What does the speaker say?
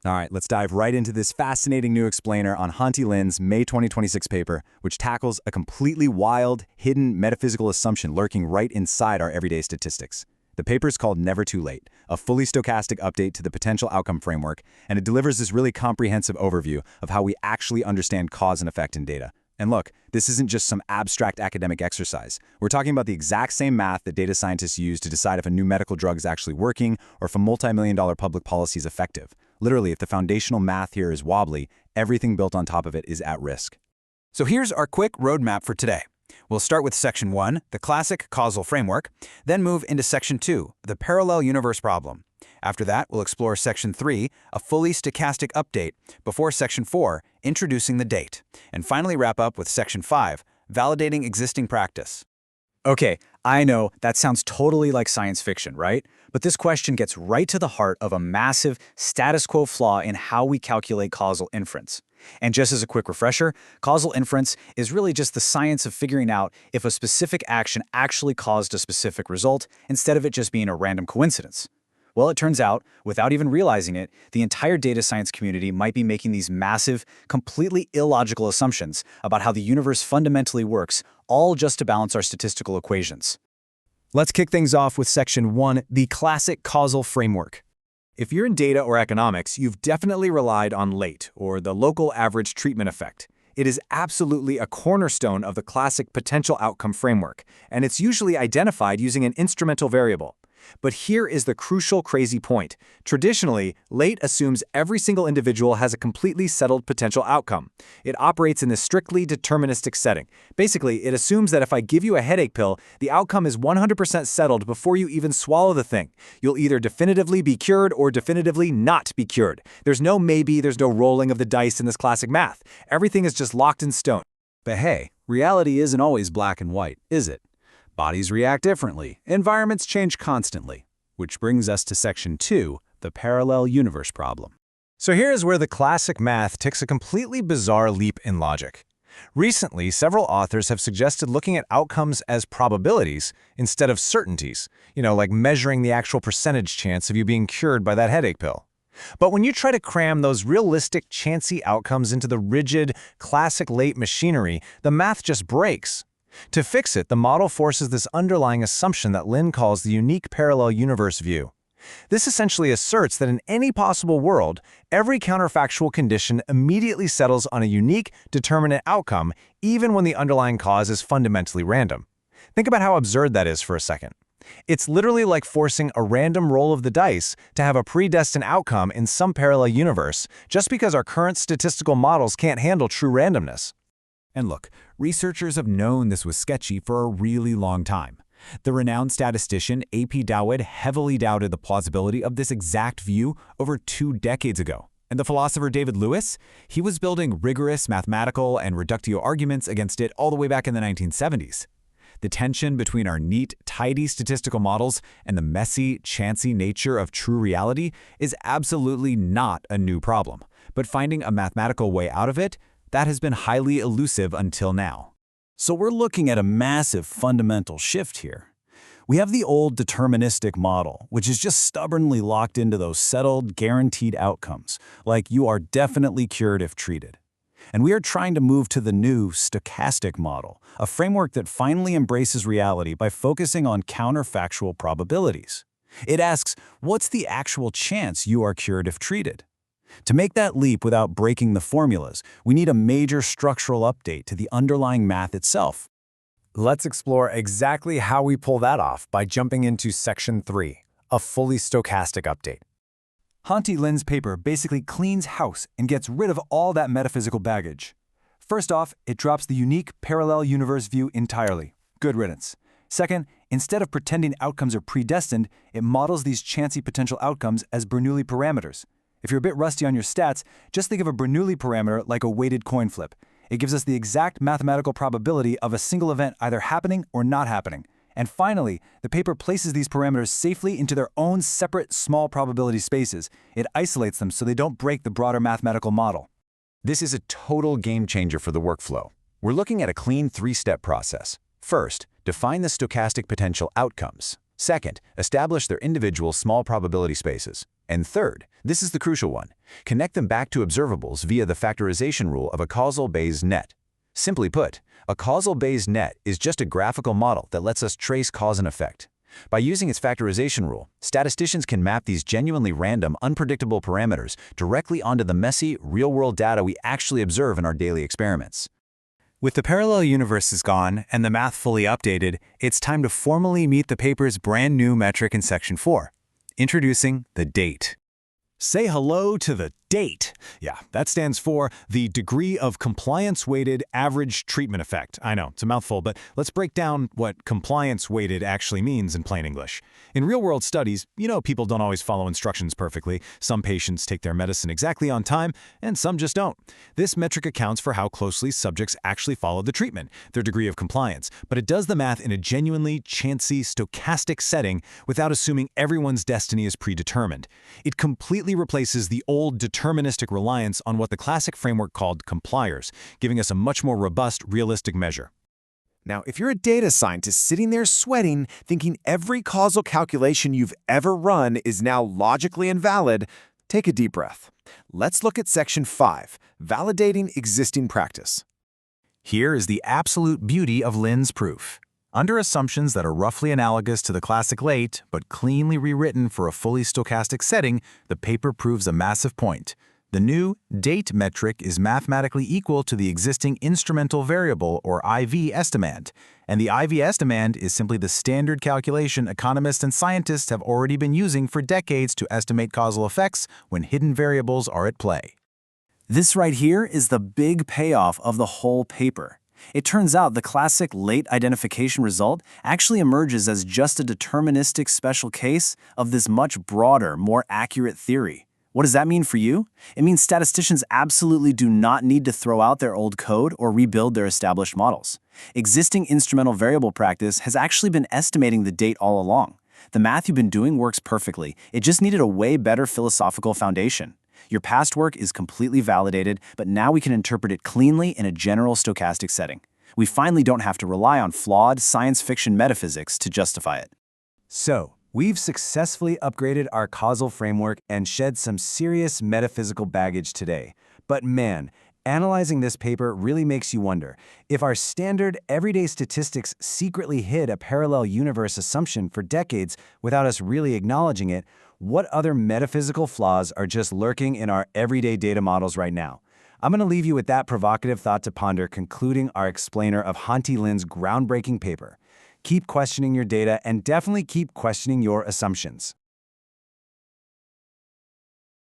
All right, let's dive right into this fascinating new explainer on Hanti Lin's May 2026 paper, which tackles a completely wild, hidden metaphysical assumption lurking right inside our everyday statistics. The paper is called Never Too Late, a fully stochastic update to the potential outcome framework, and it delivers this really comprehensive overview of how we actually understand cause and effect in data. And look, this isn't just some abstract academic exercise. We're talking about the exact same math that data scientists use to decide if a new medical drug is actually working or if a multi-million-dollar public policy is effective. Literally, if the foundational math here is wobbly, everything built on top of it is at risk. So here's our quick roadmap for today. We'll start with Section 1, the classic causal framework, then move into Section 2, the parallel universe problem. After that, we'll explore Section 3, a fully stochastic update, before Section 4, introducing the date, and finally wrap up with Section 5, validating existing practice. Okay, I know that sounds totally like science fiction, right? But this question gets right to the heart of a massive status quo flaw in how we calculate causal inference. And just as a quick refresher, causal inference is really just the science of figuring out if a specific action actually caused a specific result instead of it just being a random coincidence. Well, it turns out, without even realizing it, the entire data science community might be making these massive, completely illogical assumptions about how the universe fundamentally works, all just to balance our statistical equations. Let's kick things off with Section 1, the classic causal framework. If you're in data or economics, you've definitely relied on late, or the local average treatment effect. It is absolutely a cornerstone of the classic potential outcome framework, and it's usually identified using an instrumental variable. But here is the crucial crazy point. Traditionally, late assumes every single individual has a completely settled potential outcome. It operates in this strictly deterministic setting. Basically, it assumes that if I give you a headache pill, the outcome is 100% settled before you even swallow the thing. You'll either definitively be cured or definitively not be cured. There's no maybe, there's no rolling of the dice in this classic math. Everything is just locked in stone. But hey, reality isn't always black and white, is it? Bodies react differently, environments change constantly. Which brings us to Section 2, the parallel universe problem. So here's where the classic math takes a completely bizarre leap in logic. Recently, several authors have suggested looking at outcomes as probabilities instead of certainties, like measuring the actual percentage chance of you being cured by that headache pill. But when you try to cram those realistic, chancy outcomes into the rigid, classic late machinery, the math just breaks. To fix it, the model forces this underlying assumption that Lin calls the unique parallel universe view. This essentially asserts that in any possible world, every counterfactual condition immediately settles on a unique, determinate outcome, even when the underlying cause is fundamentally random. Think about how absurd that is for a second. It's literally like forcing a random roll of the dice to have a predestined outcome in some parallel universe, just because our current statistical models can't handle true randomness. And look, researchers have known this was sketchy for a really long time. The renowned statistician A.P. Dawid heavily doubted the plausibility of this exact view over 2 decades ago. And the philosopher David Lewis, he was building rigorous mathematical and reductio arguments against it all the way back in the 1970s. The tension between our neat, tidy statistical models and the messy, chancy nature of true reality is absolutely not a new problem. But finding a mathematical way out of it, that has been highly elusive until now. So we're looking at a massive fundamental shift here. We have the old deterministic model, which is just stubbornly locked into those settled, guaranteed outcomes, like you are definitely cured if treated. And we are trying to move to the new stochastic model, a framework that finally embraces reality by focusing on counterfactual probabilities. It asks, what's the actual chance you are cured if treated? To make that leap without breaking the formulas, we need a major structural update to the underlying math itself. Let's explore exactly how we pull that off by jumping into Section 3, a fully stochastic update. Hanti Lin's paper basically cleans house and gets rid of all that metaphysical baggage. First off, it drops the unique parallel universe view entirely. Good riddance. Second, instead of pretending outcomes are predestined, it models these chancy potential outcomes as Bernoulli parameters. If you're a bit rusty on your stats, just think of a Bernoulli parameter like a weighted coin flip. It gives us the exact mathematical probability of a single event either happening or not happening. And finally, the paper places these parameters safely into their own separate small probability spaces. It isolates them so they don't break the broader mathematical model. This is a total game changer for the workflow. We're looking at a clean 3-step process. First, define the stochastic potential outcomes. Second, establish their individual small probability spaces. And third, this is the crucial one, connect them back to observables via the factorization rule of a causal Bayes net. Simply put, a causal Bayes net is just a graphical model that lets us trace cause and effect. By using its factorization rule, statisticians can map these genuinely random, unpredictable parameters directly onto the messy, real-world data we actually observe in our daily experiments. With the parallel universes gone and the math fully updated, it's time to formally meet the paper's brand new metric in Section 4. Introducing the date. Say hello to the date. Yeah, that stands for the degree of compliance-weighted average treatment effect. I know, it's a mouthful, but let's break down what compliance-weighted actually means in plain English. In real-world studies, people don't always follow instructions perfectly. Some patients take their medicine exactly on time, and some just don't. This metric accounts for how closely subjects actually follow the treatment, their degree of compliance, but it does the math in a genuinely chancy, stochastic setting without assuming everyone's destiny is predetermined. It completely replaces the old deterministic reliance on what the classic framework called compliers, giving us a much more robust, realistic measure. Now, if you're a data scientist sitting there sweating, thinking every causal calculation you've ever run is now logically invalid, take a deep breath. Let's look at Section 5, Validating Existing Practice. Here is the absolute beauty of Lin's proof. Under assumptions that are roughly analogous to the classic late, but cleanly rewritten for a fully stochastic setting, the paper proves a massive point. The new date metric is mathematically equal to the existing instrumental variable, or IV estimand, and the IV estimand is simply the standard calculation economists and scientists have already been using for decades to estimate causal effects when hidden variables are at play. This right here is the big payoff of the whole paper. It turns out the classic late identification result actually emerges as just a deterministic special case of this much broader, more accurate theory. What does that mean for you? It means statisticians absolutely do not need to throw out their old code or rebuild their established models. Existing instrumental variable practice has actually been estimating the date all along. The math you've been doing works perfectly. It just needed a way better philosophical foundation. Your past work is completely validated, but now we can interpret it cleanly in a general stochastic setting. We finally don't have to rely on flawed science fiction metaphysics to justify it. So, we've successfully upgraded our causal framework and shed some serious metaphysical baggage today. But man, analyzing this paper really makes you wonder, if our standard everyday statistics secretly hid a parallel universe assumption for decades without us really acknowledging it, what other metaphysical flaws are just lurking in our everyday data models right now? I'm going to leave you with that provocative thought to ponder, concluding our explainer of Hanti Lin's groundbreaking paper. Keep questioning your data and definitely keep questioning your assumptions.